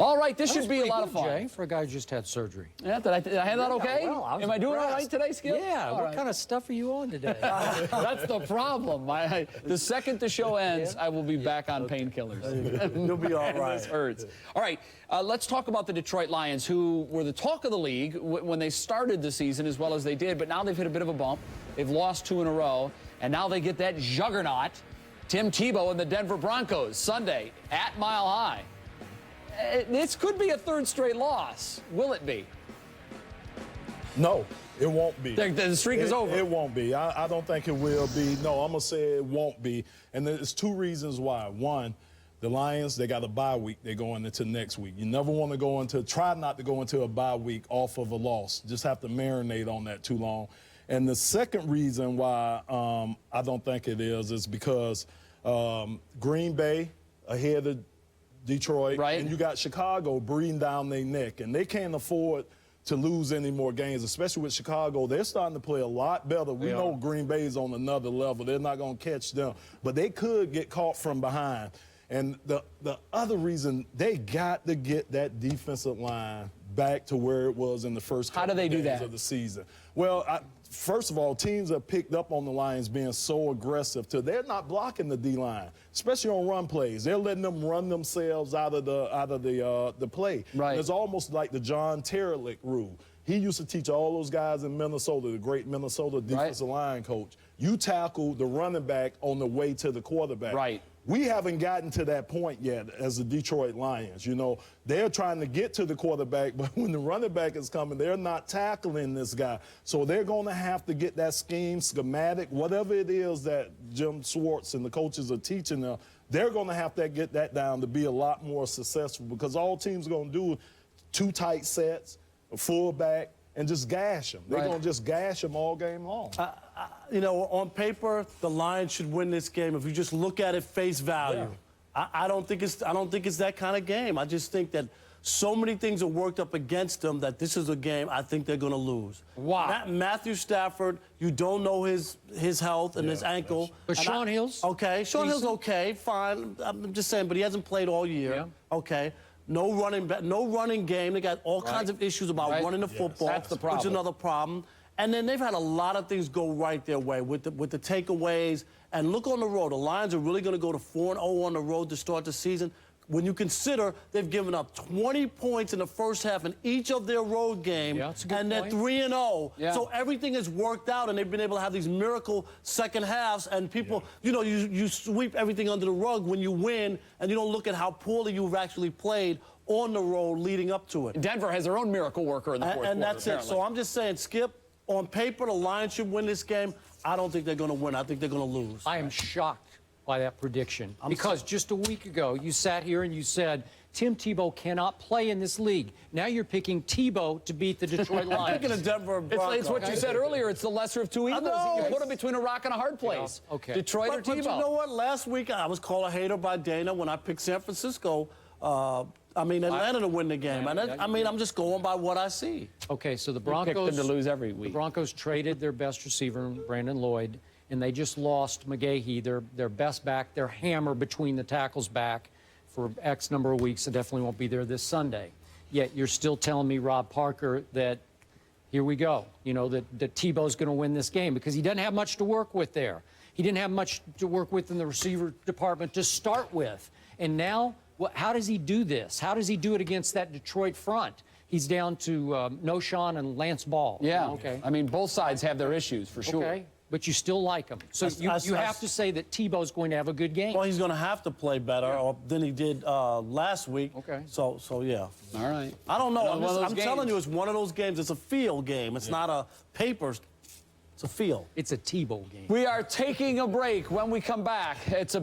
All right, this should be a lot of fun. Jay, for a guy who just had surgery. Yeah, did I have that okay? Well, Am I doing all right today, Skip? Yeah, what kind of stuff are you on today? That's the problem. The second the show ends, I will be back on painkillers. You'll be all right. This hurts. All right, let's talk about the Detroit Lions, who were the talk of the league when they started the season as well as they did, but now they've hit a bit of a bump. They've lost 2 in a row, and now they get that juggernaut, Tim Tebow and the Denver Broncos, Sunday at Mile High. This could be a 3rd straight loss. Will it be? No, it won't be. The streak is over. It won't be. I don't think it will be. No, I'm going to say it won't be. And there's 2 reasons why. One, the Lions, they got a bye week. They're going into next week. You never want to try not to go into a bye week off of a loss. Just have to marinate on that too long. And the second reason why I don't think it is because Green Bay ahead of Detroit, right, and you got Chicago breathing down their neck, and they can't afford to lose any more games, especially with Chicago. They're starting to play a lot better. We know Green Bay's on another level. They're not going to catch them, but they could get caught from behind. And the other reason, they got to get that defensive line back to where it was in the first couple games of the season. Well, first of all, teams have picked up on the Lions being so aggressive. They're not blocking the D-line, especially on run plays. They're letting them run themselves out of the play. Right. It's almost like the John Terlick rule. He used to teach all those guys in Minnesota, the great Minnesota defensive line coach. You tackle the running back on the way to the quarterback. Right. We haven't gotten to that point yet as the Detroit Lions. You know, they're trying to get to the quarterback, but when the running back is coming, they're not tackling this guy. So they're going to have to get that schematic, whatever it is that Jim Schwartz and the coaches are teaching them, they're going to have to get that down to be a lot more successful, because all teams are going to do 2 tight sets, a fullback, and just gash them. They're going to just gash them all game long. You know, on paper, the Lions should win this game. If you just look at it face value, I don't think it's that kind of game. I just think that so many things are worked up against them that this is a game I think they're going to lose. Wow. Matthew Stafford, you don't know his health and his ankle. But Sean Hill's okay. Sean Hill's okay, fine. I'm just saying, but he hasn't played all year. Yeah. Okay. No running game. They got all kinds of issues about running the football. That's the problem. Which is another problem. And then they've had a lot of things go right their way with the takeaways. And look on the road. The Lions are really going to go to 4-0 on the road to start the season. When you consider they've given up 20 points in the first half in each of their road games, and they're 3-0. Yeah. So everything has worked out, and they've been able to have these miracle second halves. And people, you know, you sweep everything under the rug when you win, and you don't look at how poorly you've actually played on the road leading up to it. Denver has their own miracle worker in the 4th quarter. And that's it. So I'm just saying, Skip, on paper, the Lions should win this game. I don't think they're going to win. I think they're going to lose. I am shocked by that prediction, because just a week ago you sat here and you said Tim Tebow cannot play in this league. Now you're picking Tebow to beat the Detroit Lions. I'm picking the Denver Broncos. It's what you said earlier. It's the lesser of 2 evils. You put them between a rock and a hard place. Yeah, okay. Detroit or But Tebow. you know what? Last week I was called a hater by Dana when I picked San Francisco. Atlanta to win the game. I'm just going by what I see. Okay, so the Pick Broncos them to lose every week. The Broncos traded their best receiver, Brandon Lloyd, and they just lost McGahee, their best back, their hammer between the tackles back for X number of weeks. It definitely won't be there this Sunday. Yet you're still telling me, Rob Parker, that here we go, you know, that Tebow's going to win this game, because he doesn't have much to work with there. He didn't have much to work with in the receiver department to start with. And now, how does he do this? How does he do it against that Detroit front? He's down to Noshawn and Lance Ball. Yeah. Okay. I mean, both sides have their issues, for sure. Okay. But you still like him. So you have to say that Tebow's going to have a good game. Well, he's going to have to play better than he did last week. Okay. So yeah. All right. I don't know. I'm telling you, it's one of those games. It's a feel game. It's not a paper. It's a feel. It's a Tebow game. We are taking a break. When we come back, it's a